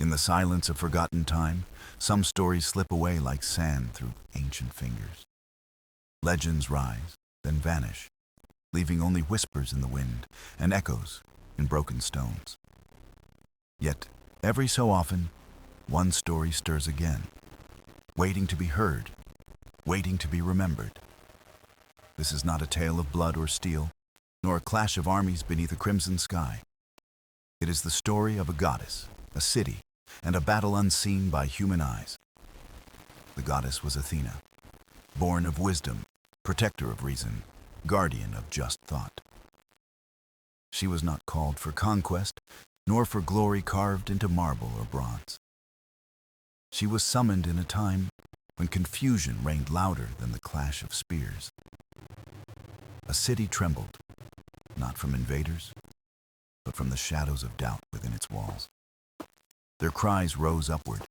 In the silence of forgotten time, some stories slip away like sand through ancient fingers. Legends rise, then vanish, leaving only whispers in the wind and echoes in broken stones. Yet, every so often, one story stirs again, waiting to be heard, waiting to be remembered. This is not a tale of blood or steel, nor a clash of armies beneath a crimson sky. It is the story of a goddess, a city, and a battle unseen by human eyes. The goddess was Athena, born of wisdom, protector of reason, guardian of just thought. She was not called for conquest, nor for glory carved into marble or bronze. She was summoned in a time when confusion reigned louder than the clash of spears. A city trembled, not from invaders, but from the shadows of doubt within its walls. Their cries rose upward,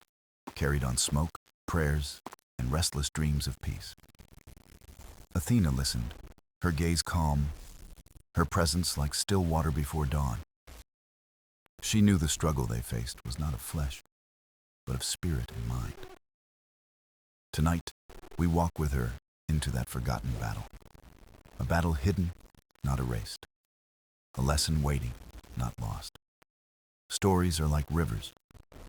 carried on smoke, prayers, and restless dreams of peace. Athena listened, her gaze calm, her presence like still water before dawn. She knew the struggle they faced was not of flesh, but of spirit and mind. Tonight, we walk with her into that forgotten battle. A battle hidden, not erased. A lesson waiting, not lost. Stories are like rivers,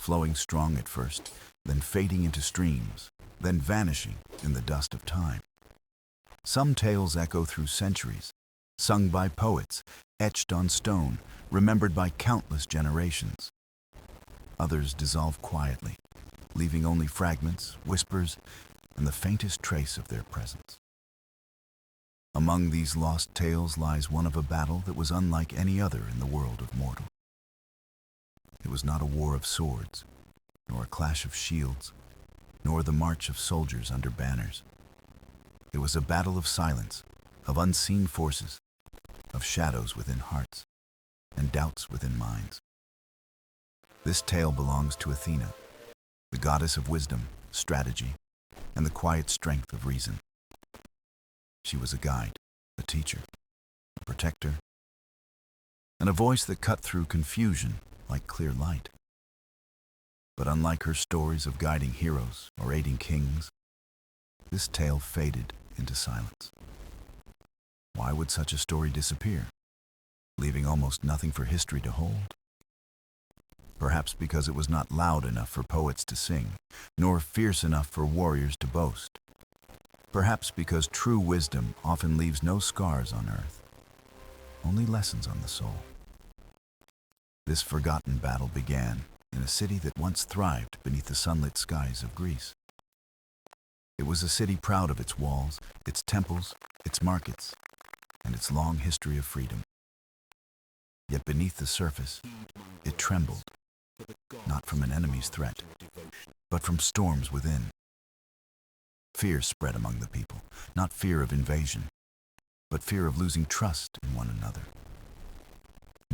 flowing strong at first, then fading into streams, then vanishing in the dust of time. Some tales echo through centuries, sung by poets, etched on stone, remembered by countless generations. Others dissolve quietly, leaving only fragments, whispers, and the faintest trace of their presence. Among these lost tales lies one of a battle that was unlike any other in the world of mortal. It was not a war of swords, nor a clash of shields, nor the march of soldiers under banners. It was a battle of silence, of unseen forces, of shadows within hearts, and doubts within minds. This tale belongs to Athena, the goddess of wisdom, strategy, and the quiet strength of reason. She was a guide, a teacher, a protector, and a voice that cut through confusion like clear light. But unlike her stories of guiding heroes or aiding kings, this tale faded into silence. Why would such a story disappear, leaving almost nothing for history to hold? Perhaps because it was not loud enough for poets to sing, nor fierce enough for warriors to boast. Perhaps because true wisdom often leaves no scars on earth, only lessons on the soul. This forgotten battle began in a city that once thrived beneath the sunlit skies of Greece. It was a city proud of its walls, its temples, its markets, and its long history of freedom. Yet beneath the surface, it trembled, not from an enemy's threat, but from storms within. Fear spread among the people, not fear of invasion, but fear of losing trust in one another.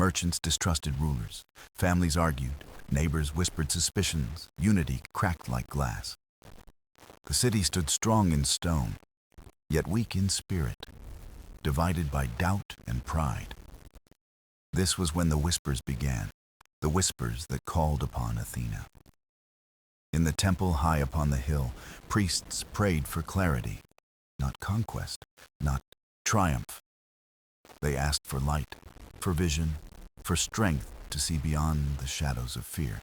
Merchants distrusted rulers, families argued, neighbors whispered suspicions, unity cracked like glass. The city stood strong in stone, yet weak in spirit, divided by doubt and pride. This was when the whispers began, the whispers that called upon Athena. In the temple high upon the hill, priests prayed for clarity, not conquest, not triumph. They asked for light, for vision, for strength to see beyond the shadows of fear.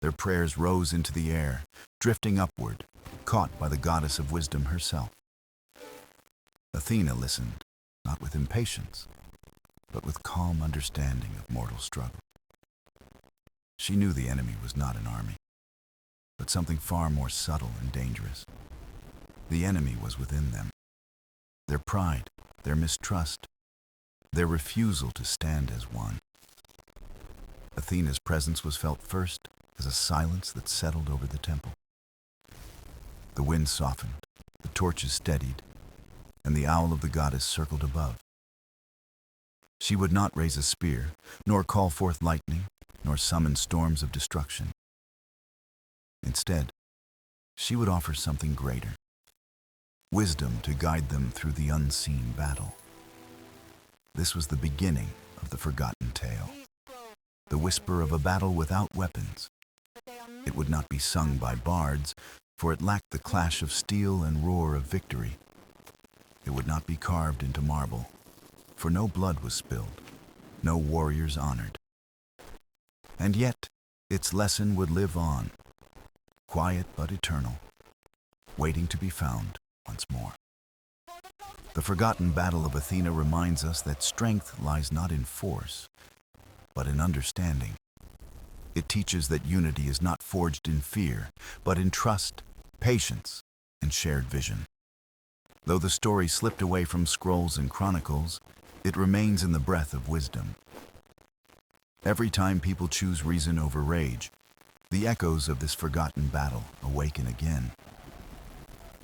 Their prayers rose into the air, drifting upward, caught by the goddess of wisdom herself. Athena listened, not with impatience, but with calm understanding of mortal struggle. She knew the enemy was not an army, but something far more subtle and dangerous. The enemy was within them. Their pride, their mistrust, their refusal to stand as one. Athena's presence was felt first as a silence that settled over the temple. The wind softened, the torches steadied, and the owl of the goddess circled above. She would not raise a spear, nor call forth lightning, nor summon storms of destruction. Instead, she would offer something greater, wisdom to guide them through the unseen battle. This was the beginning of the forgotten tale. the whisper of a battle without weapons. It would not be sung by bards, for it lacked the clash of steel and roar of victory. It would not be carved into marble, for no blood was spilled, no warriors honored. And yet, its lesson would live on, quiet but eternal, waiting to be found once more. The forgotten battle of Athena reminds us that strength lies not in force, but in understanding. It teaches that unity is not forged in fear, but in trust, patience, and shared vision. Though the story slipped away from scrolls and chronicles, it remains in the breath of wisdom. Every time people choose reason over rage, the echoes of this forgotten battle awaken again.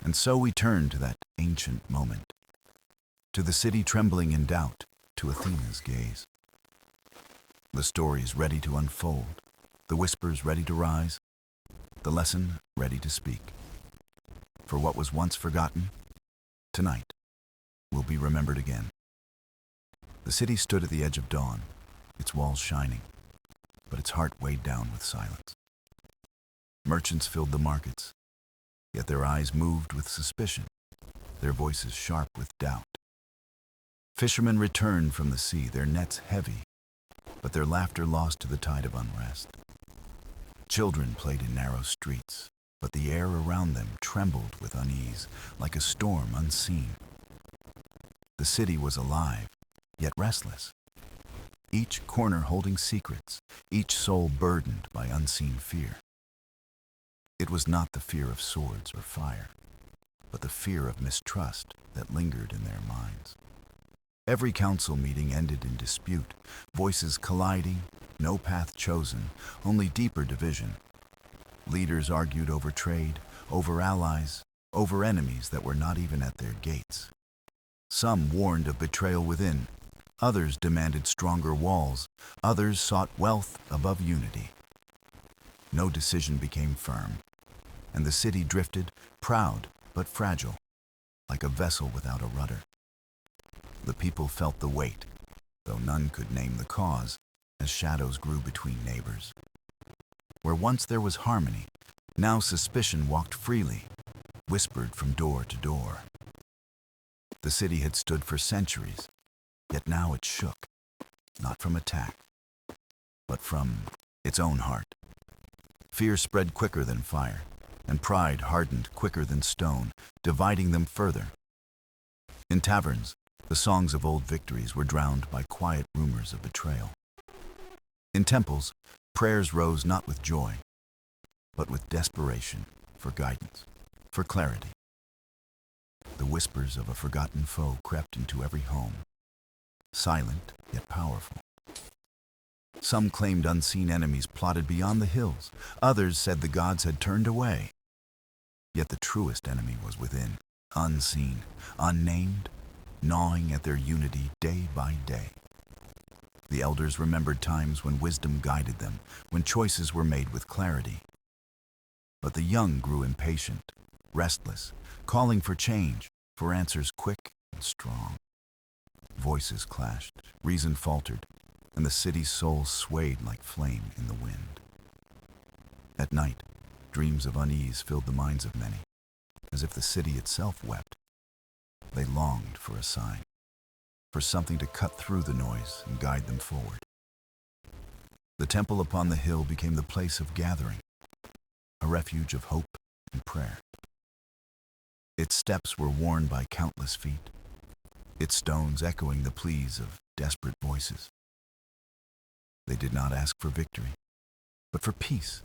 And so we turn to that ancient moment, to the city trembling in doubt, to Athena's gaze. The story is ready to unfold, the whispers ready to rise, the lesson ready to speak. For what was once forgotten, tonight will be remembered again. The city stood at the edge of dawn, its walls shining, but its heart weighed down with silence. Merchants filled the markets, yet their eyes moved with suspicion, their voices sharp with doubt. Fishermen returned from the sea, their nets heavy, but their laughter lost to the tide of unrest. Children played in narrow streets, but the air around them trembled with unease, like a storm unseen. The city was alive, yet restless, each corner holding secrets, each soul burdened by unseen fear. It was not the fear of swords or fire, but the fear of mistrust that lingered in their minds. Every council meeting ended in dispute, voices colliding, no path chosen, only deeper division. Leaders argued over trade, over allies, over enemies that were not even at their gates. Some warned of betrayal within, others demanded stronger walls, others sought wealth above unity. No decision became firm, and the city drifted, proud but fragile, like a vessel without a rudder. The people felt the weight, though none could name the cause, as shadows grew between neighbors. Where once there was harmony, now suspicion walked freely, whispered from door to door. The city had stood for centuries, yet now it shook, not from attack, but from its own heart. Fear spread quicker than fire, and pride hardened quicker than stone, dividing them further. In taverns, the songs of old victories were drowned by quiet rumors of betrayal. In temples, prayers rose not with joy, but with desperation for guidance, for clarity. The whispers of a forgotten foe crept into every home, silent yet powerful. Some claimed unseen enemies plotted beyond the hills. Others said the gods had turned away. Yet the truest enemy was within, unseen, unnamed, gnawing at their unity day by day. The elders remembered times when wisdom guided them, when choices were made with clarity. But the young grew impatient, restless, calling for change, for answers quick and strong. Voices clashed, reason faltered, and the city's soul swayed like flame in the wind. At night, dreams of unease filled the minds of many, as if the city itself wept. They longed for a sign, for something to cut through the noise and guide them forward. The temple upon the hill became the place of gathering, a refuge of hope and prayer. Its steps were worn by countless feet, its stones echoing the pleas of desperate voices. They did not ask for victory, but for peace,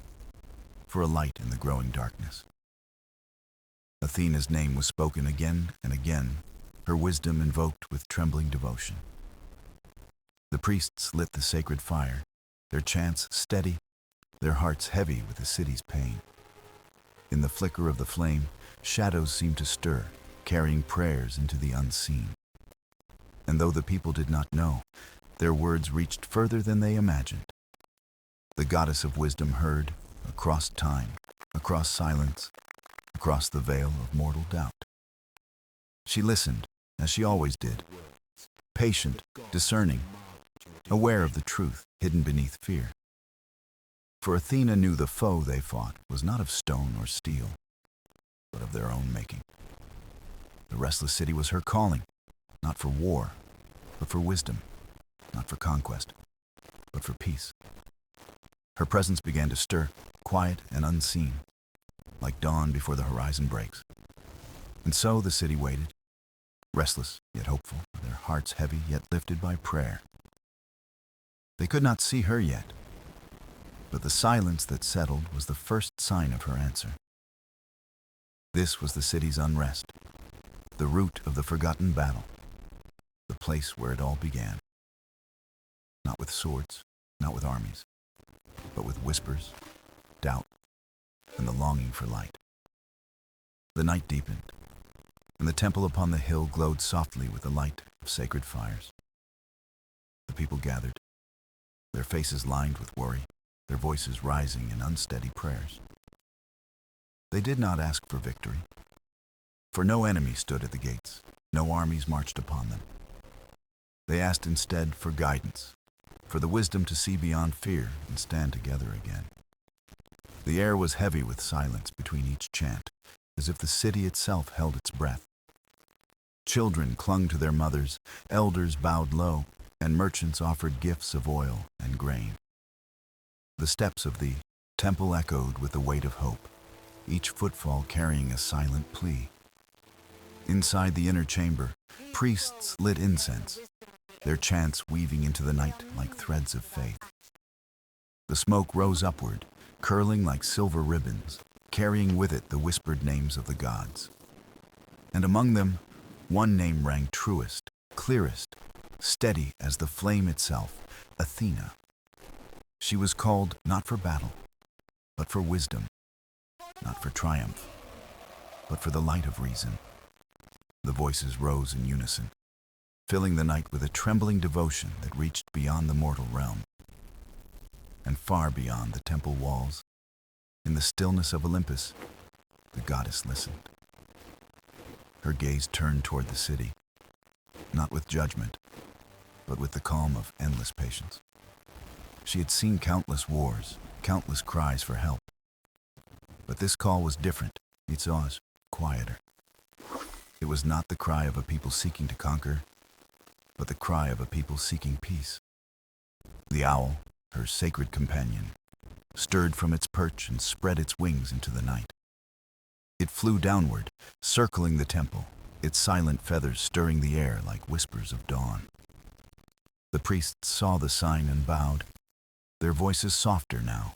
for a light in the growing darkness. Athena's name was spoken again and again, her wisdom invoked with trembling devotion. The priests lit the sacred fire, their chants steady, their hearts heavy with the city's pain. In the flicker of the flame, shadows seemed to stir, carrying prayers into the unseen. And though the people did not know, their words reached further than they imagined. The goddess of wisdom heard, across time, across silence, across the veil of mortal doubt. She listened, as she always did, patient, discerning, aware of the truth hidden beneath fear. For Athena knew the foe they fought was not of stone or steel, but of their own making. The restless city was her calling, not for war, but for wisdom, not for conquest, but for peace. Her presence began to stir, quiet and unseen, like dawn before the horizon breaks. And so the city waited, restless yet hopeful, their hearts heavy yet lifted by prayer. They could not see her yet, but the silence that settled was the first sign of her answer. This was the city's unrest, the root of the forgotten battle, the place where it all began. Not with swords, not with armies, but with whispers, doubt, and the longing for light. The night deepened, and the temple upon the hill glowed softly with the light of sacred fires. The people gathered, their faces lined with worry, their voices rising in unsteady prayers. They did not ask for victory, for no enemy stood at the gates, no armies marched upon them. They asked instead for guidance, for the wisdom to see beyond fear and stand together again. The air was heavy with silence between each chant, as if the city itself held its breath. Children clung to their mothers, elders bowed low, and merchants offered gifts of oil and grain. The steps of the temple echoed with the weight of hope, each footfall carrying a silent plea. Inside the inner chamber, priests lit incense, their chants weaving into the night like threads of faith. The smoke rose upward, curling like silver ribbons, carrying with it the whispered names of the gods. And among them, one name rang truest, clearest, steady as the flame itself, Athena. She was called not for battle, but for wisdom, not for triumph, but for the light of reason. The voices rose in unison, filling the night with a trembling devotion that reached beyond the mortal realm. And far beyond the temple walls, in the stillness of Olympus, the goddess listened. Her gaze turned toward the city, not with judgment, but with the calm of endless patience. She had seen countless wars, countless cries for help. But this call was different. It was quieter. It was not the cry of a people seeking to conquer, but the cry of a people seeking peace. The owl, her sacred companion, stirred from its perch and spread its wings into the night. It flew downward, circling the temple, its silent feathers stirring the air like whispers of dawn. The priests saw the sign and bowed, their voices softer now,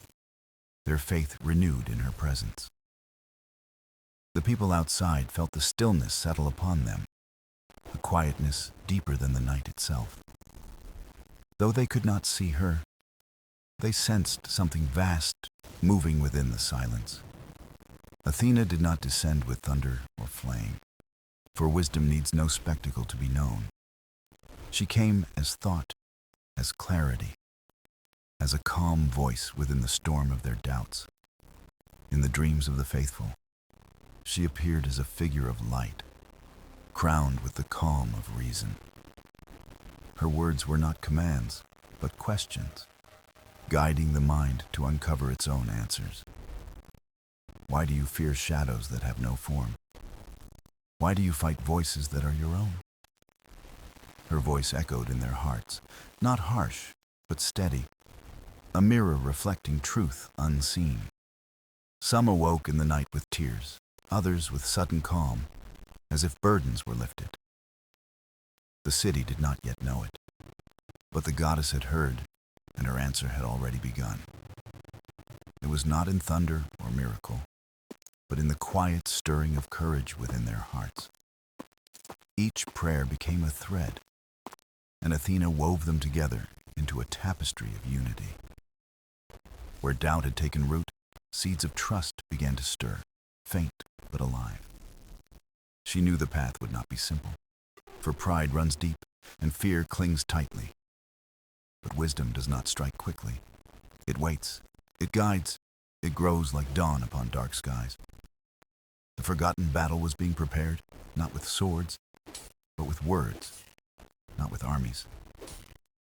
their faith renewed in her presence. The people outside felt the stillness settle upon them, a quietness deeper than the night itself. Though they could not see her, they sensed something vast moving within the silence. Athena did not descend with thunder or flame, for wisdom needs no spectacle to be known. She came as thought, as clarity, as a calm voice within the storm of their doubts. In the dreams of the faithful, she appeared as a figure of light, crowned with the calm of reason. Her words were not commands, but questions, guiding the mind to uncover its own answers. Why do you fear shadows that have no form? Why do you fight voices that are your own? Her voice echoed in their hearts, not harsh, but steady, a mirror reflecting truth unseen. Some awoke in the night with tears, others with sudden calm, as if burdens were lifted. The city did not yet know it, but the goddess had heard, and her answer had already begun. It was not in thunder or miracle, but in the quiet stirring of courage within their hearts. Each prayer became a thread, and Athena wove them together into a tapestry of unity. Where doubt had taken root, seeds of trust began to stir, faint but alive. She knew the path would not be simple, for pride runs deep and fear clings tightly. But wisdom does not strike quickly. It waits, it guides, it grows like dawn upon dark skies. The forgotten battle was being prepared, not with swords, but with words, not with armies,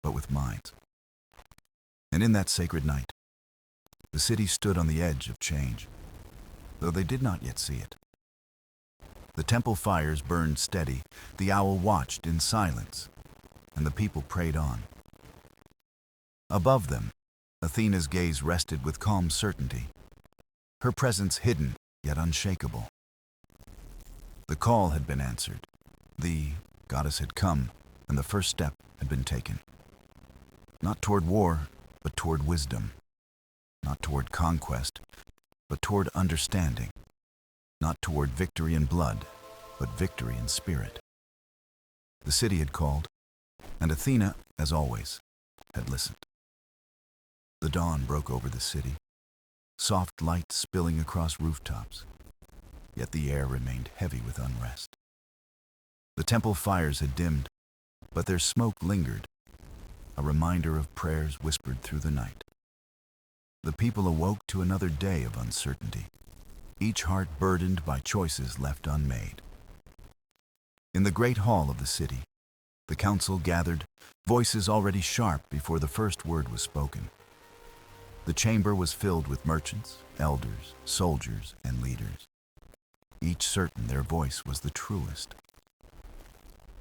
but with minds. And in that sacred night, the city stood on the edge of change, though they did not yet see it. The temple fires burned steady, the owl watched in silence, and the people prayed on. Above them, Athena's gaze rested with calm certainty, her presence hidden yet unshakable. The call had been answered. The goddess had come, and the first step had been taken. Not toward war, but toward wisdom. Not toward conquest, but toward understanding. Not toward victory in blood, but victory in spirit. The city had called, and Athena, as always, had listened. The dawn broke over the city, soft light spilling across rooftops, yet the air remained heavy with unrest. The temple fires had dimmed, but their smoke lingered, a reminder of prayers whispered through the night. The people awoke to another day of uncertainty, each heart burdened by choices left unmade. In the great hall of the city, the council gathered, voices already sharp before the first word was spoken. The chamber was filled with merchants, elders, soldiers, and leaders, each certain their voice was the truest.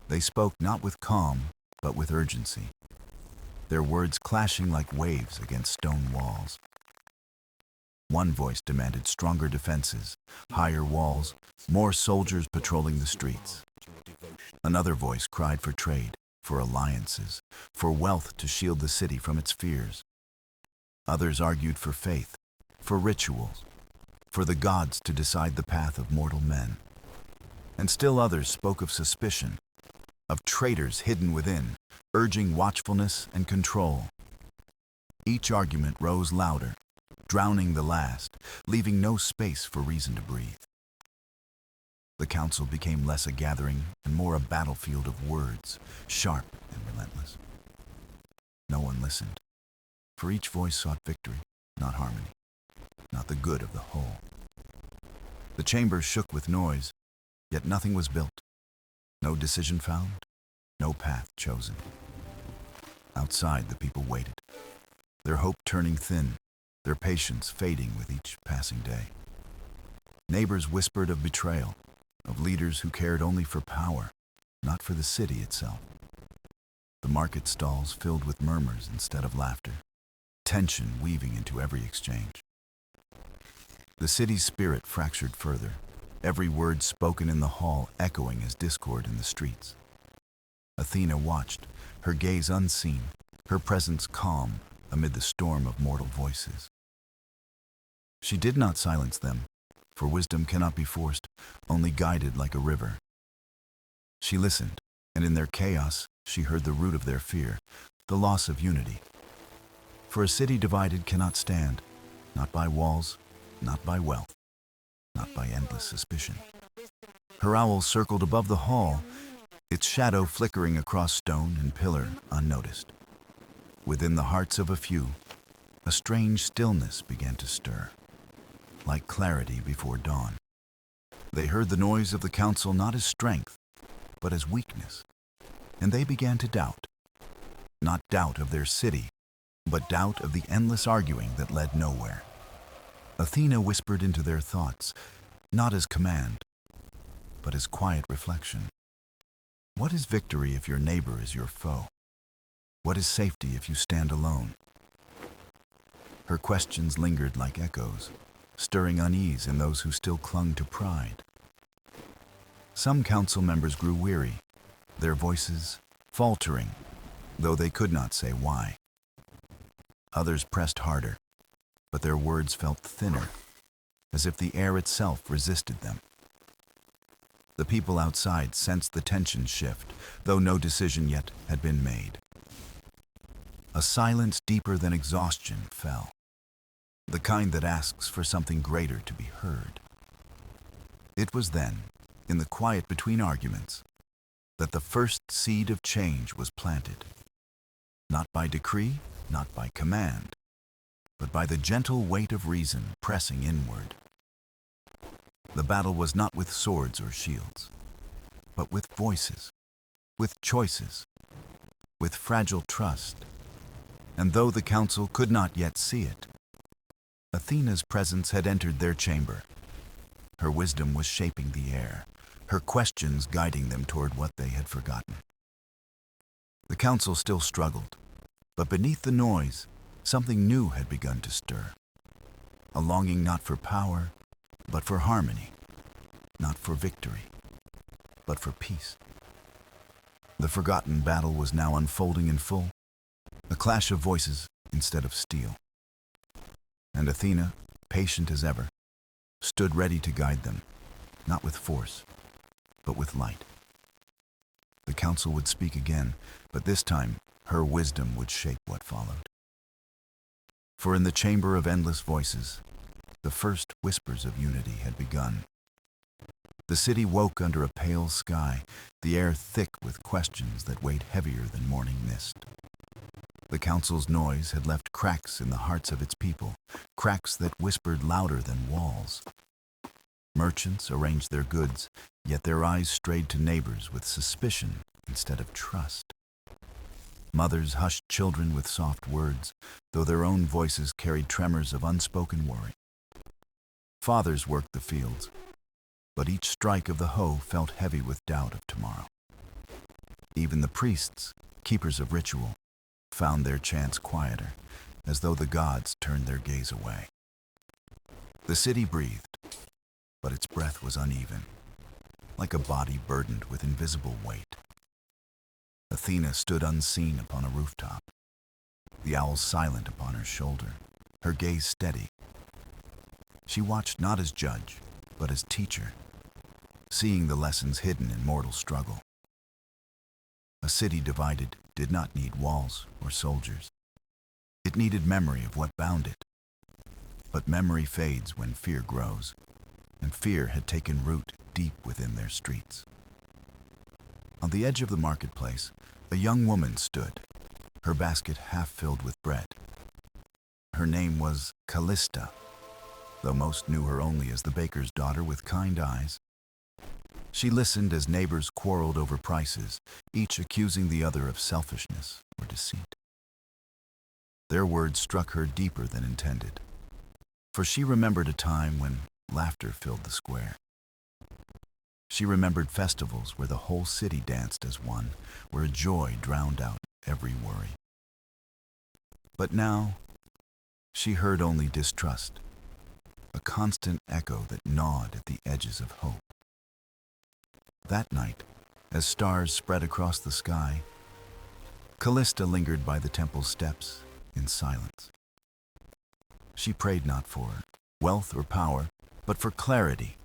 They spoke not with calm, but with urgency, their words clashing like waves against stone walls. One voice demanded stronger defenses, higher walls, more soldiers patrolling the streets. Another voice cried for trade, for alliances, for wealth to shield the city from its fears. Others argued for faith, for rituals, for the gods to decide the path of mortal men. And still others spoke of suspicion, of traitors hidden within, urging watchfulness and control. Each argument rose louder, drowning the last, leaving no space for reason to breathe. The council became less a gathering and more a battlefield of words, sharp and relentless. No one listened, for each voice sought victory, not harmony, not the good of the whole. The chamber shook with noise, yet nothing was built, no decision found, no path chosen. Outside, the people waited, their hope turning thin, their patience fading with each passing day. Neighbors whispered of betrayal, of leaders who cared only for power, not for the city itself. The market stalls filled with murmurs instead of laughter, tension weaving into every exchange. The city's spirit fractured further, every word spoken in the hall echoing as discord in the streets. Athena watched, her gaze unseen, her presence calm amid the storm of mortal voices. She did not silence them, for wisdom cannot be forced, only guided like a river. She listened, and in their chaos, she heard the root of their fear, the loss of unity. For a city divided cannot stand, not by walls, not by wealth, not by endless suspicion. Her owl circled above the hall, its shadow flickering across stone and pillar unnoticed. Within the hearts of a few, a strange stillness began to stir, like clarity before dawn. They heard the noise of the council not as strength, but as weakness, and they began to doubt. Not doubt of their city, but doubt of the endless arguing that led nowhere. Athena whispered into their thoughts, not as command, but as quiet reflection. What is victory if your neighbor is your foe? What is safety if you stand alone? Her questions lingered like echoes, stirring unease in those who still clung to pride. Some council members grew weary, their voices faltering, though they could not say why. Others pressed harder, but their words felt thinner, as if the air itself resisted them. The people outside sensed the tension shift, though no decision yet had been made. A silence deeper than exhaustion fell, the kind that asks for something greater to be heard. It was then, in the quiet between arguments, that the first seed of change was planted. Not by decree, not by command, but by the gentle weight of reason pressing inward. The battle was not with swords or shields, but with voices, with choices, with fragile trust. And though the council could not yet see it, Athena's presence had entered their chamber. Her wisdom was shaping the air, her questions guiding them toward what they had forgotten. The council still struggled, but beneath the noise, something new had begun to stir. A longing not for power, but for harmony, not for victory, but for peace. The forgotten battle was now unfolding in full, a clash of voices instead of steel. And Athena, patient as ever, stood ready to guide them, not with force, but with light. The council would speak again, but this time her wisdom would shape what followed. For in the chamber of endless voices, the first whispers of unity had begun. The city woke under a pale sky, the air thick with questions that weighed heavier than morning mist. The council's noise had left cracks in the hearts of its people, cracks that whispered louder than walls. Merchants arranged their goods, yet their eyes strayed to neighbors with suspicion instead of trust. Mothers hushed children with soft words, though their own voices carried tremors of unspoken worry. Fathers worked the fields, but each strike of the hoe felt heavy with doubt of tomorrow. Even the priests, keepers of ritual, found their chants quieter, as though the gods turned their gaze away. The city breathed, but its breath was uneven, like a body burdened with invisible weight. Athena stood unseen upon a rooftop, the owl silent upon her shoulder, her gaze steady. She watched not as judge, but as teacher, seeing the lessons hidden in mortal struggle. A city divided did not need walls or soldiers. It needed memory of what bound it. But memory fades when fear grows, and fear had taken root deep within their streets. On the edge of the marketplace, a young woman stood, her basket half filled with bread. Her name was Callista, though most knew her only as the baker's daughter with kind eyes. She listened as neighbors quarreled over prices, each accusing the other of selfishness or deceit. Their words struck her deeper than intended, for she remembered a time when laughter filled the square. She remembered festivals where the whole city danced as one, where joy drowned out every worry. But now, she heard only distrust, a constant echo that gnawed at the edges of hope. That night, as stars spread across the sky, Callista lingered by the temple steps in silence. She prayed not for wealth or power, but for clarity,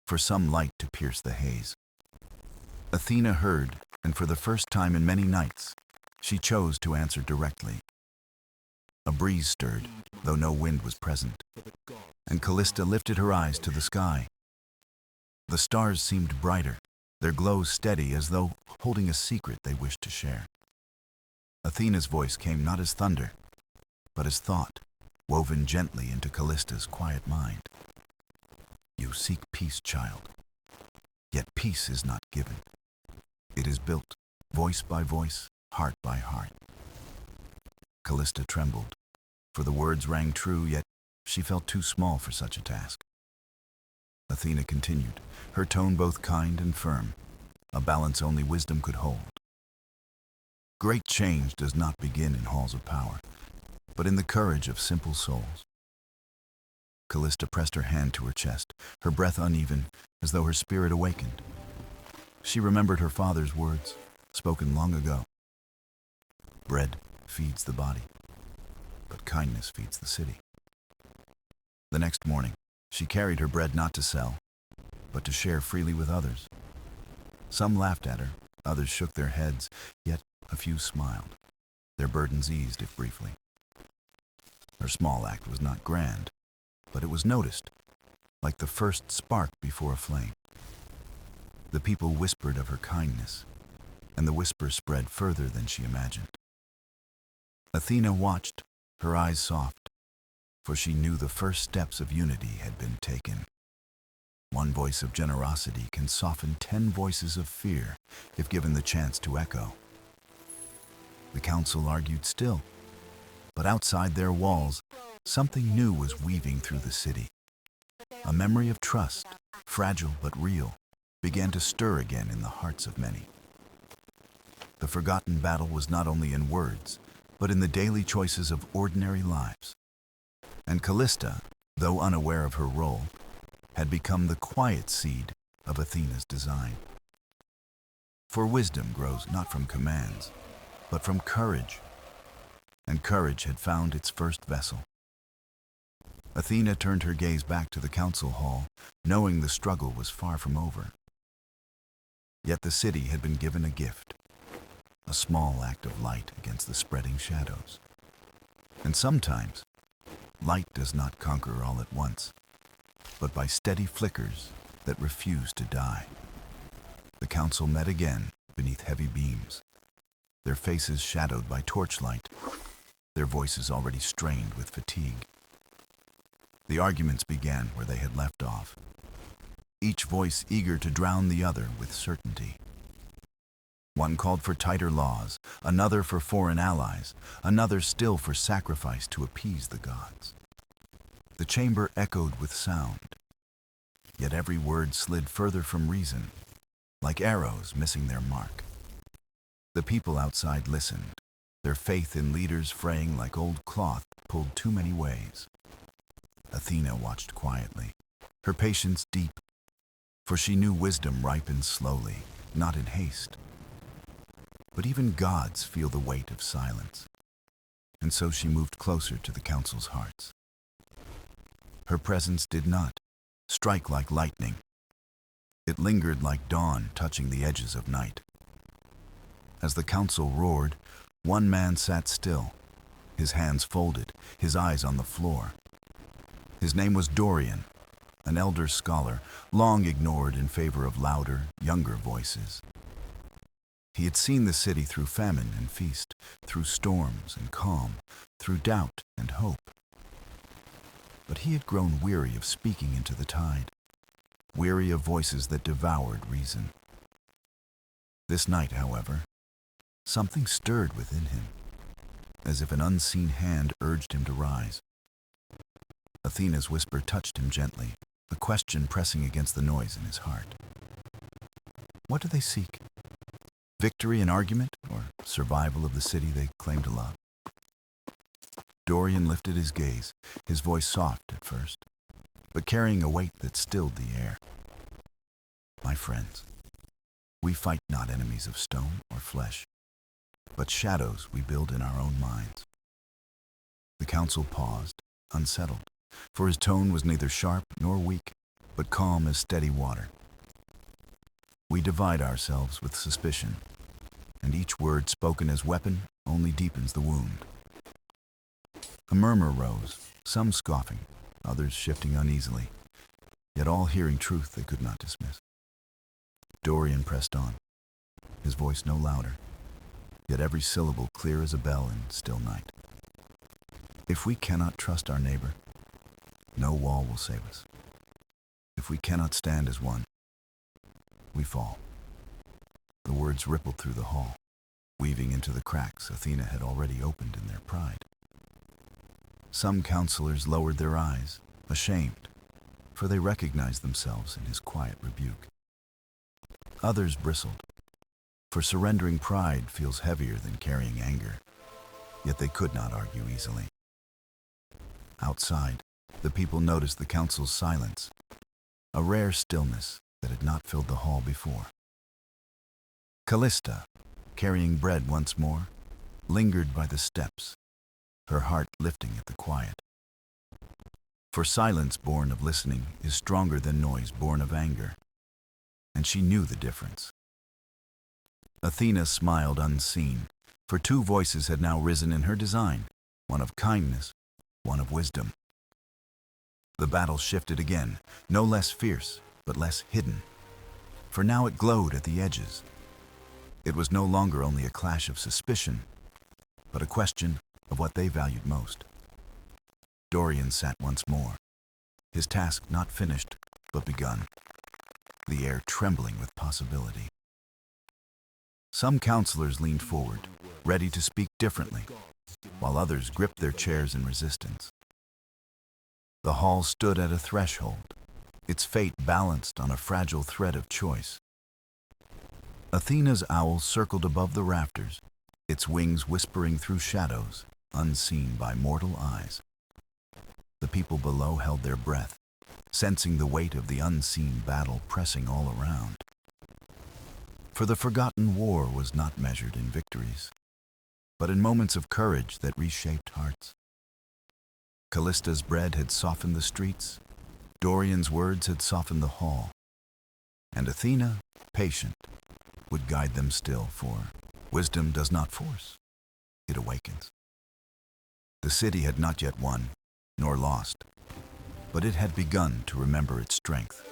for some light to pierce the haze. Athena heard, and for the first time in many nights, she chose to answer directly. A breeze stirred, though no wind was present, and Callista lifted her eyes to the sky. The stars seemed brighter, their glow steady as though holding a secret they wished to share. Athena's voice came not as thunder, but as thought, woven gently into Callista's quiet mind. You seek peace, child, yet peace is not given. It is built, voice by voice, heart by heart. Callista trembled, for the words rang true, yet she felt too small for such a task. Athena continued, her tone both kind and firm, a balance only wisdom could hold. Great change does not begin in halls of power, but in the courage of simple souls. Callista pressed her hand to her chest, her breath uneven, as though her spirit awakened. She remembered her father's words, spoken long ago. Bread feeds the body, but kindness feeds the city. The next morning, she carried her bread not to sell, but to share freely with others. Some laughed at her, others shook their heads, yet a few smiled, their burdens eased if briefly. Her small act was not grand, but it was noticed, like the first spark before a flame. The people whispered of her kindness, and the whisper spread further than she imagined. Athena watched, her eyes soft, for she knew the first steps of unity had been taken. One voice of generosity can soften 10 voices of fear if given the chance to echo. The council argued still, but outside their walls, something new was weaving through the city. A memory of trust, fragile but real, began to stir again in the hearts of many. The forgotten battle was not only in words, but in the daily choices of ordinary lives. And Callista, though unaware of her role, had become the quiet seed of Athena's design. For wisdom grows not from commands, but from courage, and courage had found its first vessel. Athena turned her gaze back to the council hall, knowing the struggle was far from over. Yet the city had been given a gift, a small act of light against the spreading shadows. And sometimes, light does not conquer all at once, but by steady flickers that refuse to die. The council met again beneath heavy beams, their faces shadowed by torchlight, their voices already strained with fatigue. The arguments began where they had left off, each voice eager to drown the other with certainty. One called for tighter laws, another for foreign allies, another still for sacrifice to appease the gods. The chamber echoed with sound, yet every word slid further from reason, like arrows missing their mark. The people outside listened, their faith in leaders fraying like old cloth pulled too many ways. Athena watched quietly, her patience deep, for she knew wisdom ripens slowly, not in haste. But even gods feel the weight of silence, and so she moved closer to the council's hearts. Her presence did not strike like lightning. It lingered like dawn touching the edges of night. As the council roared, one man sat still, his hands folded, his eyes on the floor. His name was Dorian, an elder scholar, long ignored in favor of louder, younger voices. He had seen the city through famine and feast, through storms and calm, through doubt and hope. But he had grown weary of speaking into the tide, weary of voices that devoured reason. This night, however, something stirred within him, as if an unseen hand urged him to rise. Athena's whisper touched him gently, a question pressing against the noise in his heart. What do they seek? Victory in argument, or survival of the city they claim to love? Dorian lifted his gaze, his voice soft at first, but carrying a weight that stilled the air. My friends, we fight not enemies of stone or flesh, but shadows we build in our own minds. The council paused, unsettled, for his tone was neither sharp nor weak, but calm as steady water. We divide ourselves with suspicion, and each word spoken as weapon only deepens the wound. A murmur rose, some scoffing, others shifting uneasily, yet all hearing truth they could not dismiss. Dorian pressed on, his voice no louder, yet every syllable clear as a bell in still night. If we cannot trust our neighbor, no wall will save us. If we cannot stand as one, we fall. The words rippled through the hall, weaving into the cracks Athena had already opened in their pride. Some counselors lowered their eyes, ashamed, for they recognized themselves in his quiet rebuke. Others bristled, for surrendering pride feels heavier than carrying anger, yet they could not argue easily. Outside, the people noticed the council's silence, a rare stillness that had not filled the hall before. Callista, carrying bread once more, lingered by the steps, her heart lifting at the quiet. For silence born of listening is stronger than noise born of anger, and she knew the difference. Athena smiled unseen, for two voices had now risen in her design, one of kindness, one of wisdom. The battle shifted again, no less fierce, but less hidden, for now it glowed at the edges. It was no longer only a clash of suspicion, but a question of what they valued most. Dorian sat once more, his task not finished, but begun, the air trembling with possibility. Some counselors leaned forward, ready to speak differently, while others gripped their chairs in resistance. The hall stood at a threshold, its fate balanced on a fragile thread of choice. Athena's owl circled above the rafters, its wings whispering through shadows, unseen by mortal eyes. The people below held their breath, sensing the weight of the unseen battle pressing all around. For the forgotten war was not measured in victories, but in moments of courage that reshaped hearts. Callista's bread had softened the streets, Dorian's words had softened the hall, and Athena, patient, would guide them still, for wisdom does not force, it awakens. The city had not yet won, nor lost, but it had begun to remember its strength.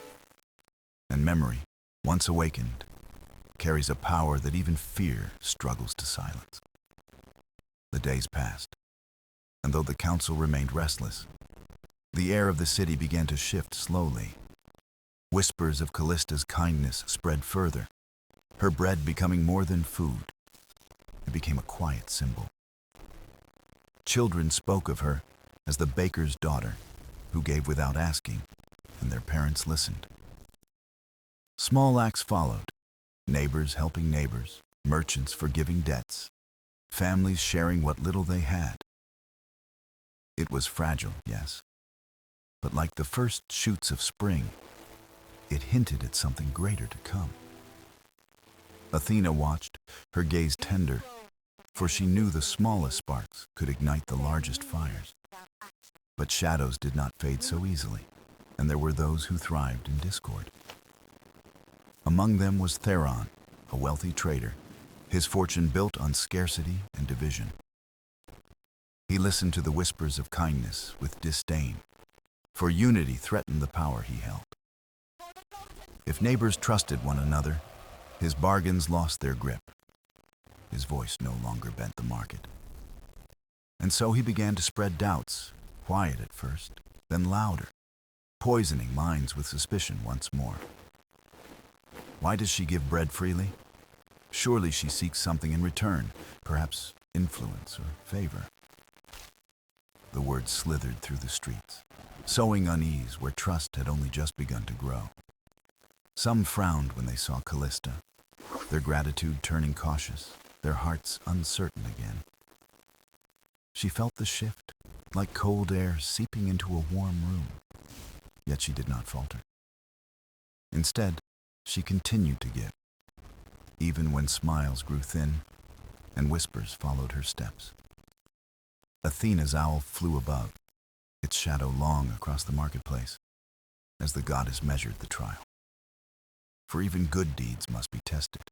And memory, once awakened, carries a power that even fear struggles to silence. The days passed, and though the council remained restless, the air of the city began to shift slowly. Whispers of Callista's kindness spread further, her bread becoming more than food. It became a quiet symbol. Children spoke of her as the baker's daughter, who gave without asking, and their parents listened. Small acts followed, neighbors helping neighbors, merchants forgiving debts, families sharing what little they had. It was fragile, yes, but like the first shoots of spring, it hinted at something greater to come. Athena watched, her gaze tender, for she knew the smallest sparks could ignite the largest fires. But shadows did not fade so easily, and there were those who thrived in discord. Among them was Theron, a wealthy trader, his fortune built on scarcity and division. He listened to the whispers of kindness with disdain, for unity threatened the power he held. If neighbors trusted one another, his bargains lost their grip. His voice no longer bent the market. And so he began to spread doubts, quiet at first, then louder, poisoning minds with suspicion once more. Why does she give bread freely? Surely she seeks something in return, perhaps influence or favor. The words slithered through the streets, sowing unease where trust had only just begun to grow. Some frowned when they saw Callista, their gratitude turning cautious, their hearts uncertain again. She felt the shift, like cold air seeping into a warm room, yet she did not falter. Instead, she continued to give, even when smiles grew thin and whispers followed her steps. Athena's owl flew above, its shadow long across the marketplace, as the goddess measured the trial. For even good deeds must be tested,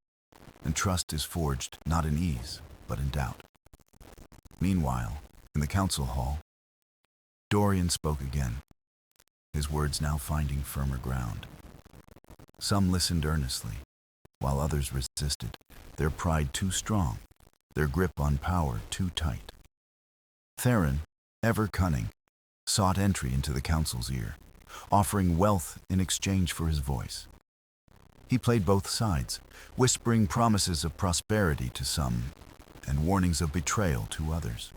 and trust is forged not in ease, but in doubt. Meanwhile, in the council hall, Dorian spoke again, his words now finding firmer ground. Some listened earnestly, while others resisted, their pride too strong, their grip on power too tight. Theron, ever cunning, sought entry into the council's ear, offering wealth in exchange for his voice. He played both sides, whispering promises of prosperity to some and warnings of betrayal to others.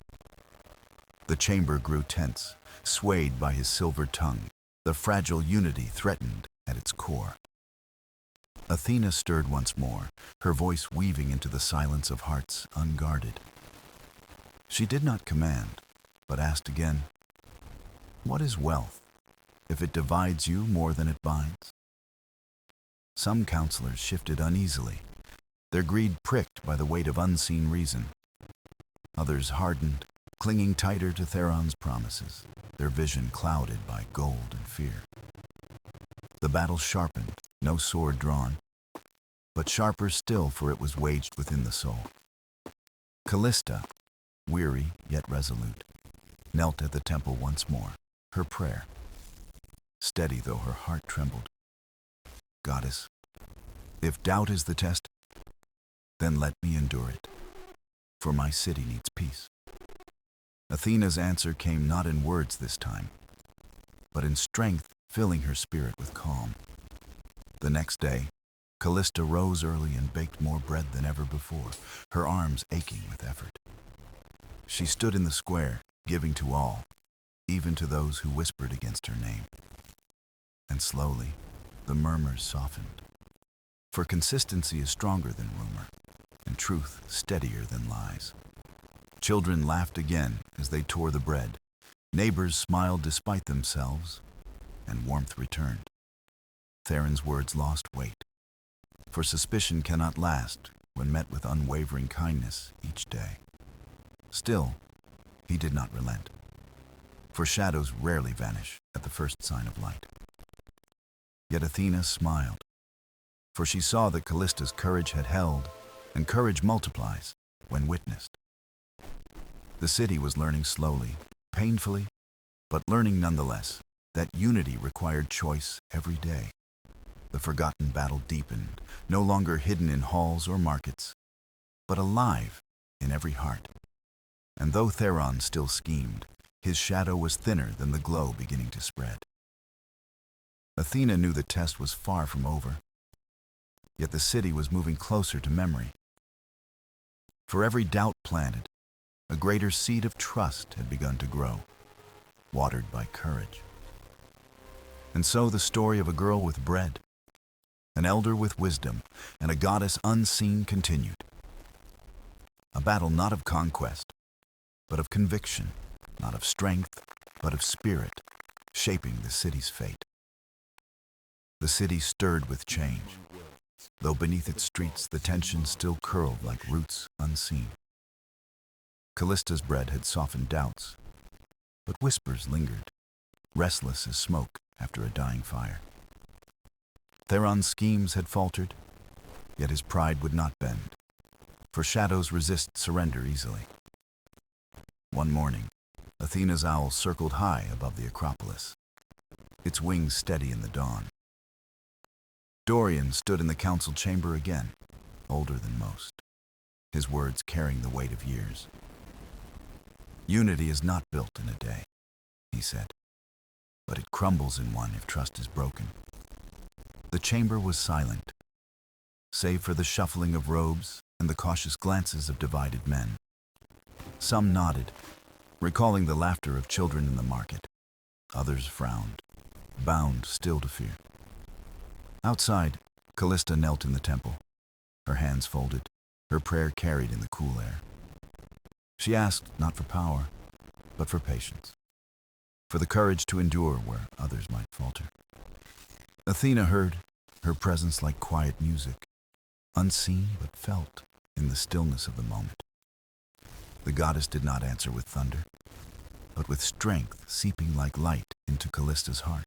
The chamber grew tense, swayed by his silver tongue, the fragile unity threatened at its core. Athena stirred once more, her voice weaving into the silence of hearts unguarded. She did not command, but asked again, "What is wealth, if it divides you more than it binds?" Some counselors shifted uneasily, their greed pricked by the weight of unseen reason. Others hardened, clinging tighter to Theron's promises, their vision clouded by gold and fear. The battle sharpened, no sword drawn, but sharper still, for it was waged within the soul. Callista, weary yet resolute, knelt at the temple once more, her prayer, steady though her heart trembled. "Goddess, if doubt is the test, then let me endure it, for my city needs peace." Athena's answer came not in words this time, but in strength filling her spirit with calm. The next day, Callista rose early and baked more bread than ever before, her arms aching with effort. She stood in the square, giving to all, even to those who whispered against her name. And slowly, the murmurs softened. For consistency is stronger than rumor, and truth steadier than lies. Children laughed again as they tore the bread. Neighbors smiled despite themselves, and warmth returned. Theron's words lost weight, for suspicion cannot last when met with unwavering kindness each day. Still, he did not relent, for shadows rarely vanish at the first sign of light. Yet Athena smiled, for she saw that Callista's courage had held, and courage multiplies when witnessed. The city was learning slowly, painfully, but learning nonetheless that unity required choice every day. The forgotten battle deepened, no longer hidden in halls or markets, but alive in every heart. And though Theron still schemed, his shadow was thinner than the glow beginning to spread. Athena knew the test was far from over, yet the city was moving closer to memory. For every doubt planted, a greater seed of trust had begun to grow, watered by courage. And so the story of a girl with bread, an elder with wisdom, and a goddess unseen continued. A battle not of conquest, but of conviction, not of strength, but of spirit, shaping the city's fate. The city stirred with change, though beneath its streets the tension still curled like roots unseen. Callista's bread had softened doubts, but whispers lingered, restless as smoke after a dying fire. Theron's schemes had faltered, yet his pride would not bend, for shadows resist surrender easily. One morning, Athena's owl circled high above the Acropolis, its wings steady in the dawn. Dorian stood in the council chamber again, older than most, his words carrying the weight of years. Unity is not built in a day, he said, but it crumbles in one if trust is broken. The chamber was silent, save for the shuffling of robes and the cautious glances of divided men. Some nodded, recalling the laughter of children in the market. Others frowned, bound still to fear. Outside, Callista knelt in the temple, her hands folded, her prayer carried in the cool air. She asked not for power, but for patience, for the courage to endure where others might falter. Athena heard, her presence like quiet music, unseen but felt in the stillness of the moment. The goddess did not answer with thunder, but with strength seeping like light into Callista's heart.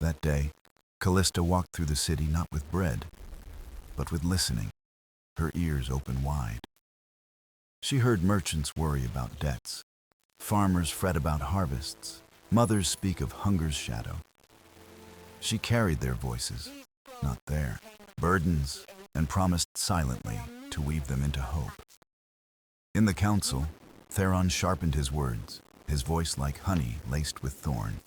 That day, Callista walked through the city not with bread, but with listening, her ears open wide. She heard merchants worry about debts, farmers fret about harvests, mothers speak of hunger's shadow. She carried their voices, not their burdens, and promised silently to weave them into hope. In the council, Theron sharpened his words, his voice like honey laced with thorn.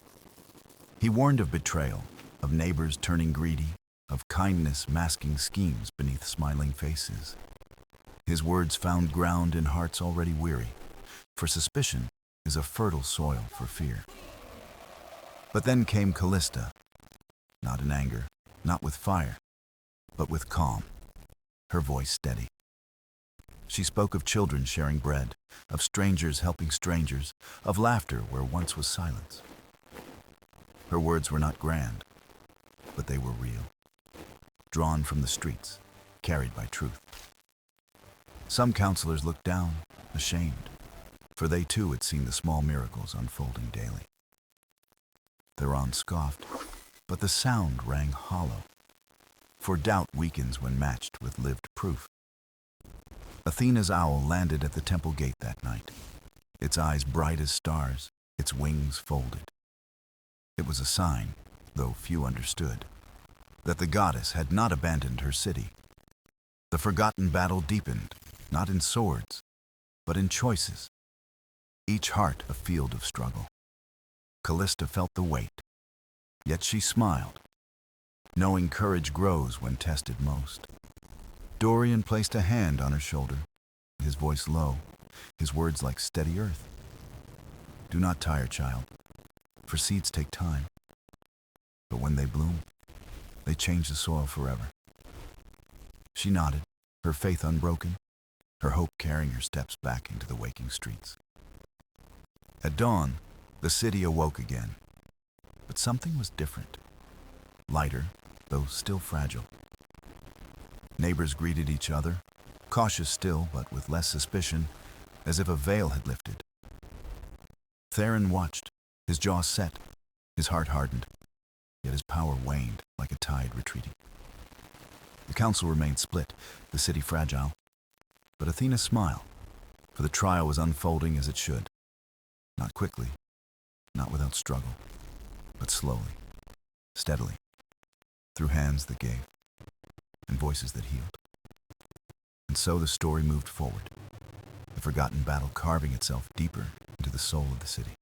He warned of betrayal, of neighbors turning greedy, of kindness masking schemes beneath smiling faces. His words found ground in hearts already weary, for suspicion is a fertile soil for fear. But then came Callista, not in anger, not with fire, but with calm, her voice steady. She spoke of children sharing bread, of strangers helping strangers, of laughter where once was silence. Her words were not grand, but they were real, drawn from the streets, carried by truth. Some counselors looked down, ashamed, for they too had seen the small miracles unfolding daily. Theron scoffed, but the sound rang hollow, for doubt weakens when matched with lived proof. Athena's owl landed at the temple gate that night, its eyes bright as stars, its wings folded. It was a sign, though few understood, that the goddess had not abandoned her city. The forgotten battle deepened, not in swords, but in choices, each heart a field of struggle. Callista felt the weight, yet she smiled, knowing courage grows when tested most. Dorian placed a hand on her shoulder, his voice low, his words like steady earth. Do not tire, child, for seeds take time. But when they bloom, they change the soil forever. She nodded, her faith unbroken, her hope carrying her steps back into the waking streets. At dawn, the city awoke again, but something was different. Lighter, though still fragile. Neighbors greeted each other, cautious still, but with less suspicion, as if a veil had lifted. Theron watched, his jaw set, his heart hardened, yet his power waned like a tide retreating. The council remained split, the city fragile, but Athena smiled, for the trial was unfolding as it should. Not quickly, not without struggle, but slowly, steadily, through hands that gave, and voices that healed. And so the story moved forward, the forgotten battle carving itself deeper into the soul of the city.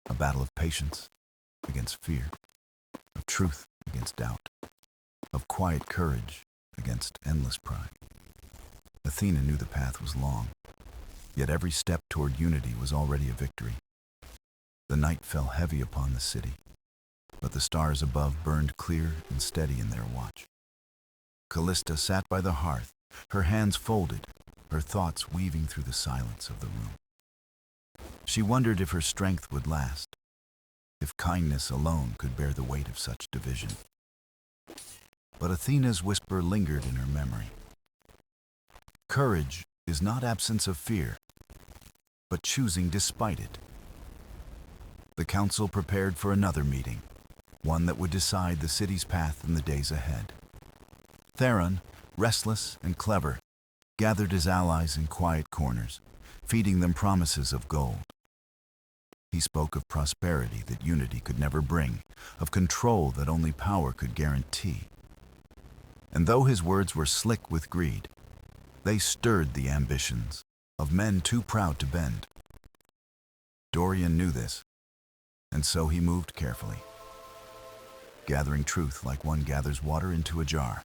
A battle of patience against fear, of truth against doubt, of quiet courage against endless pride. Athena knew the path was long, yet every step toward unity was already a victory. The night fell heavy upon the city, but the stars above burned clear and steady in their watch. Callista sat by the hearth, her hands folded, her thoughts weaving through the silence of the room. She wondered if her strength would last, if kindness alone could bear the weight of such division. But Athena's whisper lingered in her memory. Courage is not absence of fear, but choosing despite it. The council prepared for another meeting, one that would decide the city's path in the days ahead. Theron, restless and clever, gathered his allies in quiet corners, feeding them promises of gold. He spoke of prosperity that unity could never bring, of control that only power could guarantee. And though his words were slick with greed, they stirred the ambitions of men too proud to bend. Dorian knew this, and so he moved carefully, gathering truth like one gathers water into a jar.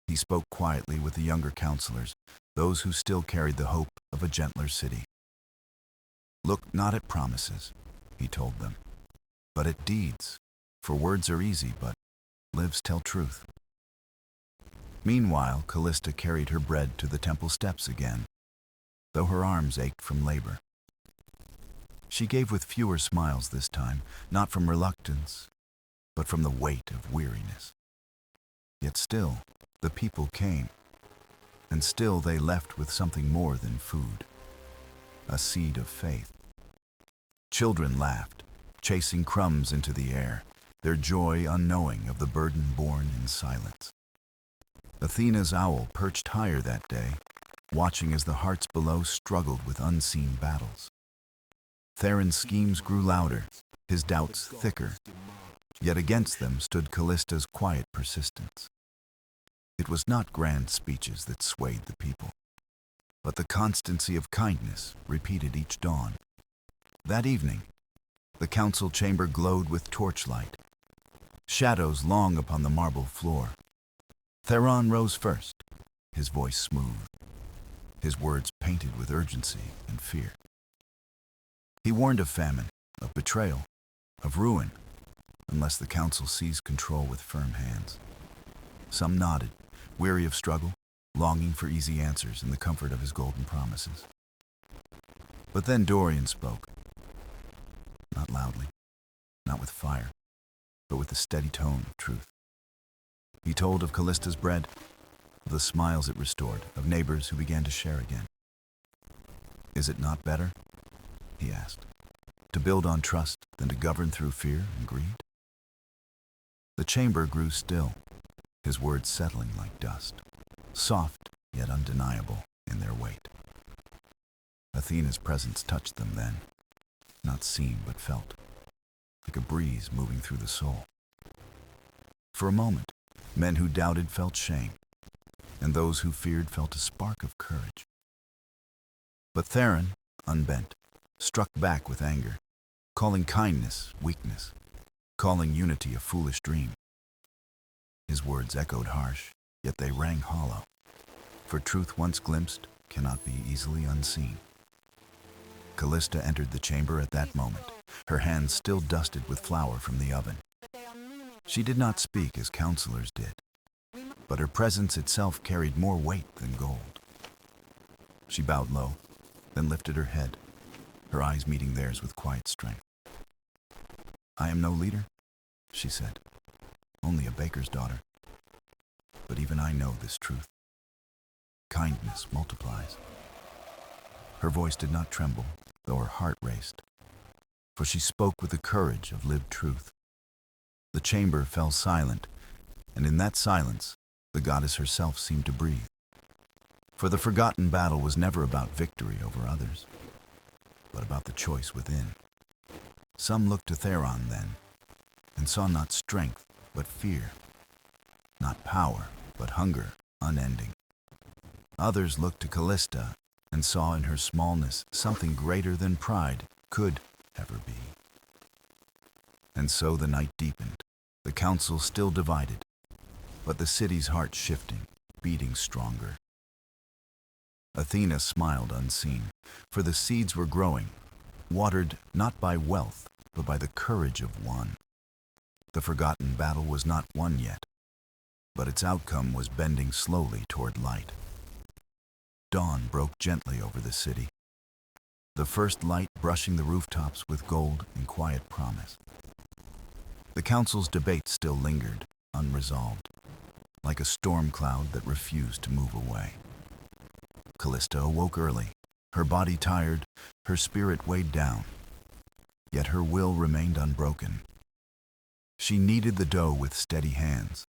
He spoke quietly with the younger counselors, those who still carried the hope of a gentler city. Look not at promises, he told them, but at deeds, for words are easy, but lives tell truth. Meanwhile, Callista carried her bread to the temple steps again, though her arms ached from labor. She gave with fewer smiles this time, not from reluctance, but from the weight of weariness. Yet still, the people came, and still they left with something more than food, a seed of faith. Children laughed, chasing crumbs into the air, their joy unknowing of the burden borne in silence. Athena's owl perched higher that day, watching as the hearts below struggled with unseen battles. Theron's schemes grew louder, his doubts thicker, yet against them stood Callista's quiet persistence. It was not grand speeches that swayed the people, but the constancy of kindness repeated each dawn. That evening, the council chamber glowed with torchlight, shadows long upon the marble floor. Theron rose first, his voice smooth, his words painted with urgency and fear. He warned of famine, of betrayal, of ruin, unless the council seized control with firm hands. Some nodded, weary of struggle, longing for easy answers in the comfort of his golden promises. But then Dorian spoke, not loudly, not with fire, but with the steady tone of truth. He told of Callista's bread, of the smiles it restored, of neighbors who began to share again. Is it not better, he asked, to build on trust than to govern through fear and greed? The chamber grew still, his words settling like dust, soft yet undeniable in their weight. Athena's presence touched them then, not seen but felt, like a breeze moving through the soul. For a moment, men who doubted felt shame, and those who feared felt a spark of courage. But Theron, unbent, struck back with anger, calling kindness weakness, calling unity a foolish dream. His words echoed harsh, yet they rang hollow, for truth once glimpsed cannot be easily unseen. Callista entered the chamber at that moment, her hands still dusted with flour from the oven. She did not speak as counselors did, but her presence itself carried more weight than gold. She bowed low, then lifted her head, her eyes meeting theirs with quiet strength. "I am no leader," she said, "only a baker's daughter. But even I know this truth. Kindness multiplies." Her voice did not tremble, though her heart raced, for she spoke with the courage of lived truth. The chamber fell silent, and in that silence, the goddess herself seemed to breathe. For the forgotten battle was never about victory over others, but about the choice within. Some looked to Theron then, and saw not strength, but fear. Not power, but hunger, unending. Others looked to Callista, and saw in her smallness something greater than pride could ever be. And so the night deepened, the council still divided, but the city's heart shifting, beating stronger. Athena smiled unseen, for the seeds were growing, watered not by wealth, but by the courage of one. The forgotten battle was not won yet, but its outcome was bending slowly toward light. Dawn broke gently over the city, the first light brushing the rooftops with gold and quiet promise. The council's debate still lingered, unresolved, like a storm cloud that refused to move away. Callista awoke early, her body tired, her spirit weighed down, yet her will remained unbroken. She kneaded the dough with steady hands,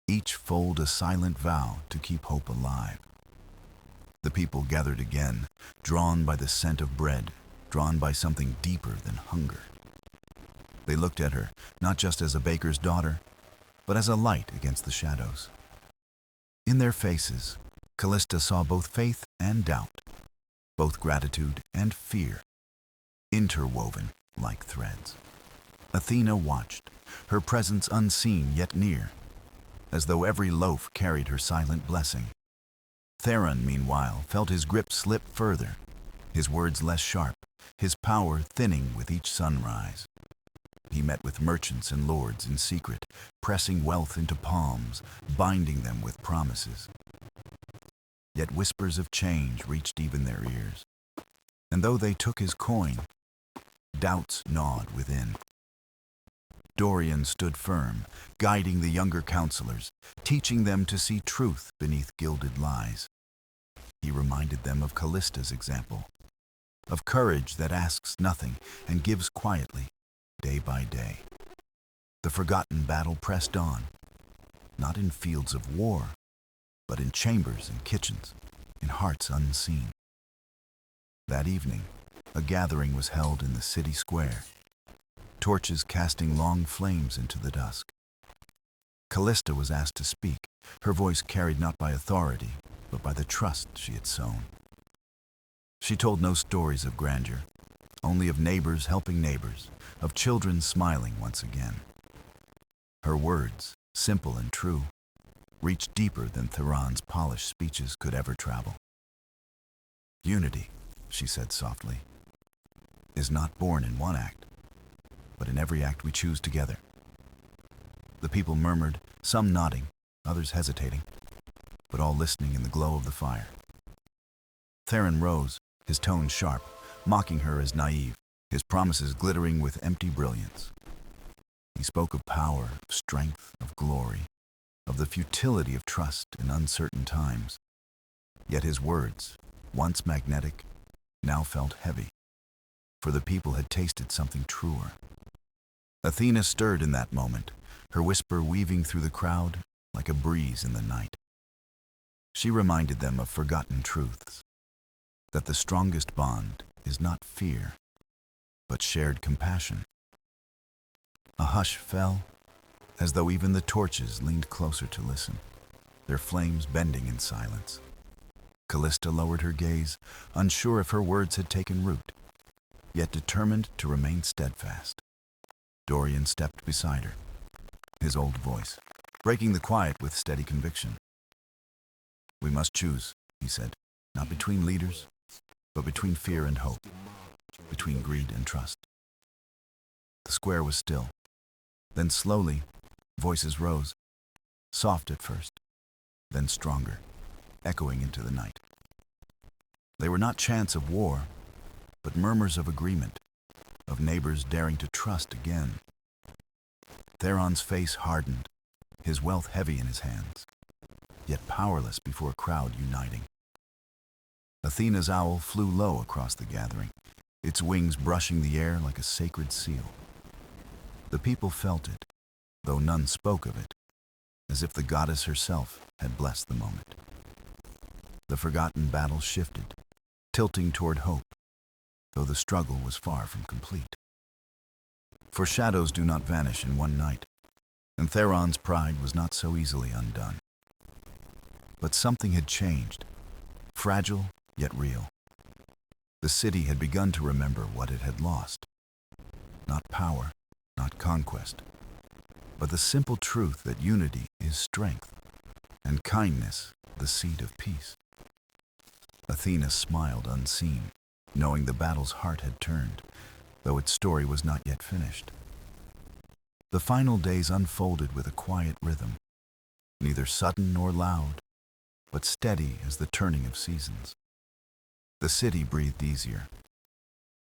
each fold a silent vow to keep hope alive. The people gathered again, drawn by the scent of bread, drawn by something deeper than hunger. They looked at her, not just as a baker's daughter, but as a light against the shadows. In their faces, Callista saw both faith and doubt, both gratitude and fear, interwoven like threads. Athena watched, her presence unseen yet near, as though every loaf carried her silent blessing. Theron, meanwhile, felt his grip slip further, his words less sharp, his power thinning with each sunrise. He met with merchants and lords in secret, pressing wealth into palms, binding them with promises. Yet whispers of change reached even their ears, and though they took his coin, doubts gnawed within. Dorian stood firm, guiding the younger counselors, teaching them to see truth beneath gilded lies. He reminded them of Callista's example, of courage that asks nothing and gives quietly, day by day. The forgotten battle pressed on, not in fields of war, but in chambers and kitchens, in hearts unseen. That evening, a gathering was held in the city square, torches casting long flames into the dusk. Callista was asked to speak, her voice carried not by authority, but by the trust she had sown. She told no stories of grandeur, only of neighbors helping neighbors, of children smiling once again. Her words, simple and true, reached deeper than Theron's polished speeches could ever travel. "Unity," she said softly, "is not born in one act, but in every act we choose together." The people murmured, some nodding, others hesitating, but all listening in the glow of the fire. Theron rose, his tone sharp, mocking her as naive, his promises glittering with empty brilliance. He spoke of power, of strength, of glory, of the futility of trust in uncertain times. Yet his words, once magnetic, now felt heavy, for the people had tasted something truer. Athena stirred in that moment, her whisper weaving through the crowd like a breeze in the night. She reminded them of forgotten truths, that the strongest bond is not fear, but shared compassion. A hush fell, as though even the torches leaned closer to listen, their flames bending in silence. Callista lowered her gaze, unsure if her words had taken root, yet determined to remain steadfast. Dorian stepped beside her, his old voice, breaking the quiet with steady conviction. "We must choose," he said, "not between leaders, but between fear and hope, between greed and trust." The square was still. Then slowly, voices rose, soft at first, then stronger, echoing into the night. They were not chants of war, but murmurs of agreement, of neighbors daring to trust again. Theron's face hardened, his wealth heavy in his hands, yet powerless before a crowd uniting. Athena's owl flew low across the gathering, its wings brushing the air like a sacred seal. The people felt it, though none spoke of it, as if the goddess herself had blessed the moment. The forgotten battle shifted, tilting toward hope, though the struggle was far from complete. For shadows do not vanish in one night, and Theron's pride was not so easily undone. But something had changed, fragile yet real. The city had begun to remember what it had lost. Not power, not conquest, but the simple truth that unity is strength, and kindness the seed of peace. Athena smiled unseen, knowing the battle's heart had turned, though its story was not yet finished. The final days unfolded with a quiet rhythm, neither sudden nor loud, but steady as the turning of seasons. The city breathed easier,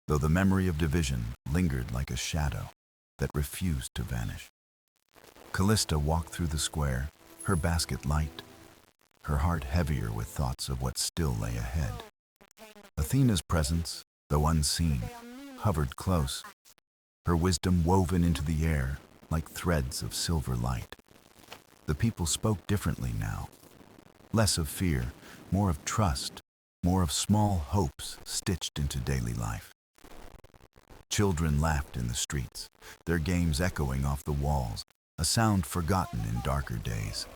though the memory of division lingered like a shadow that refused to vanish. Callista walked through the square, her basket light, her heart heavier with thoughts of what still lay ahead. Athena's presence, though unseen, hovered close, her wisdom woven into the air like threads of silver light. The people spoke differently now, less of fear, more of trust, more of small hopes stitched into daily life. Children laughed in the streets, their games echoing off the walls, a sound forgotten in darker days.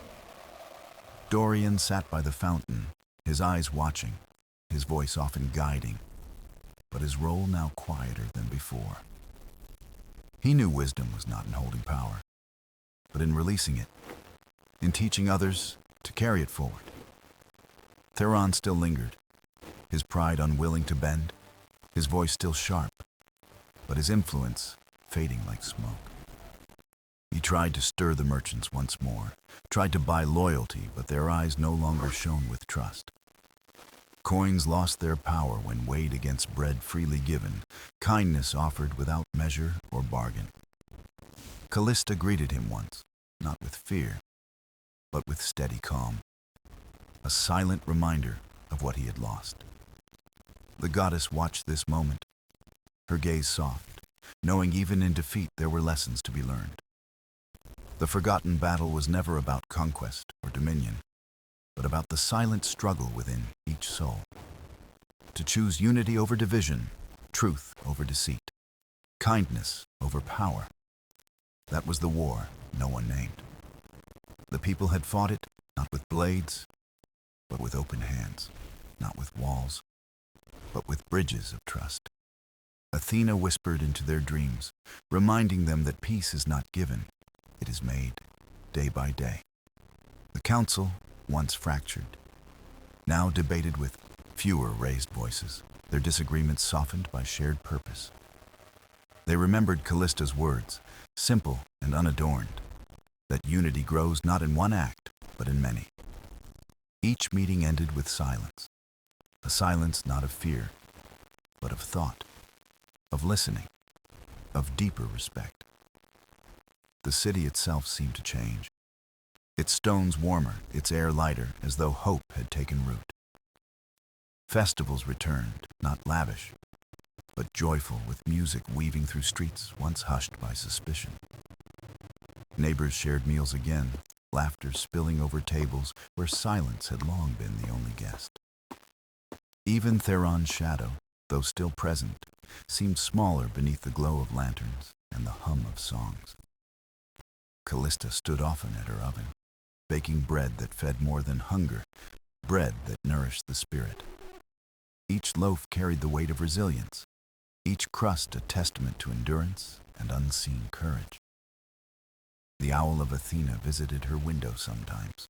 Dorian sat by the fountain, his eyes watching, his voice often guiding, but his role now quieter than before. He knew wisdom was not in holding power, but in releasing it, in teaching others to carry it forward. Theron still lingered, his pride unwilling to bend, his voice still sharp, but his influence fading like smoke. He tried to stir the merchants once more, tried to buy loyalty, but their eyes no longer shone with trust. Coins lost their power when weighed against bread freely given, kindness offered without measure or bargain. Callista greeted him once, not with fear, but with steady calm, a silent reminder of what he had lost. The goddess watched this moment, her gaze soft, knowing even in defeat there were lessons to be learned. The forgotten battle was never about conquest or dominion, but about the silent struggle within each soul. To choose unity over division, truth over deceit, kindness over power. That was the war no one named. The people had fought it not with blades, but with open hands, not with walls, but with bridges of trust. Athena whispered into their dreams, reminding them that peace is not given, it is made, day by day. The council, once fractured, now debated with fewer raised voices, their disagreements softened by shared purpose. They remembered Callista's words, simple and unadorned, that unity grows not in one act, but in many. Each meeting ended with silence, a silence not of fear, but of thought, of listening, of deeper respect. The city itself seemed to change, its stones warmer, its air lighter, as though hope had taken root. Festivals returned, not lavish, but joyful, with music weaving through streets once hushed by suspicion. Neighbors shared meals again, laughter spilling over tables where silence had long been the only guest. Even Theron's shadow, though still present, seemed smaller beneath the glow of lanterns and the hum of songs. Callista stood often at her oven, baking bread that fed more than hunger, bread that nourished the spirit. Each loaf carried the weight of resilience, each crust a testament to endurance and unseen courage. The owl of Athena visited her window sometimes,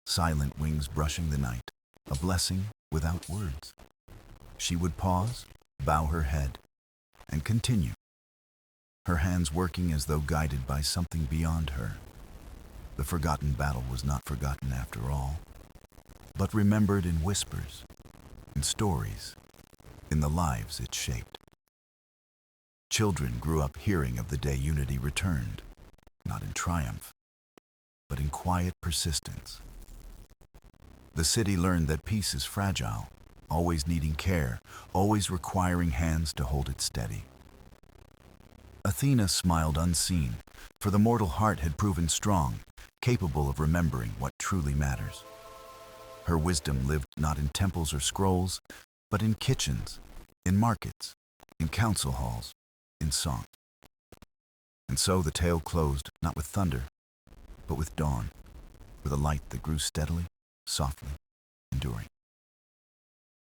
silent wings brushing the night, a blessing without words. She would pause, bow her head, and continue, her hands working as though guided by something beyond her. The forgotten battle was not forgotten after all, but remembered in whispers, in stories, in the lives it shaped. Children grew up hearing of the day unity returned, not in triumph, but in quiet persistence. The city learned that peace is fragile, always needing care, always requiring hands to hold it steady. Athena smiled unseen, for the mortal heart had proven strong, capable of remembering what truly matters. Her wisdom lived not in temples or scrolls, but in kitchens, in markets, in council halls, in song. And so the tale closed not with thunder, but with dawn, with a light that grew steadily, softly, enduring.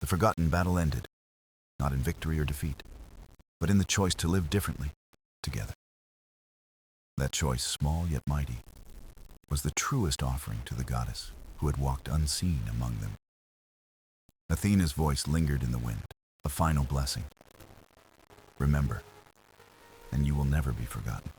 The forgotten battle ended, not in victory or defeat, but in the choice to live differently, together. That choice, small yet mighty, was the truest offering to the goddess who had walked unseen among them. Athena's voice lingered in the wind, a final blessing. Remember, and you will never be forgotten.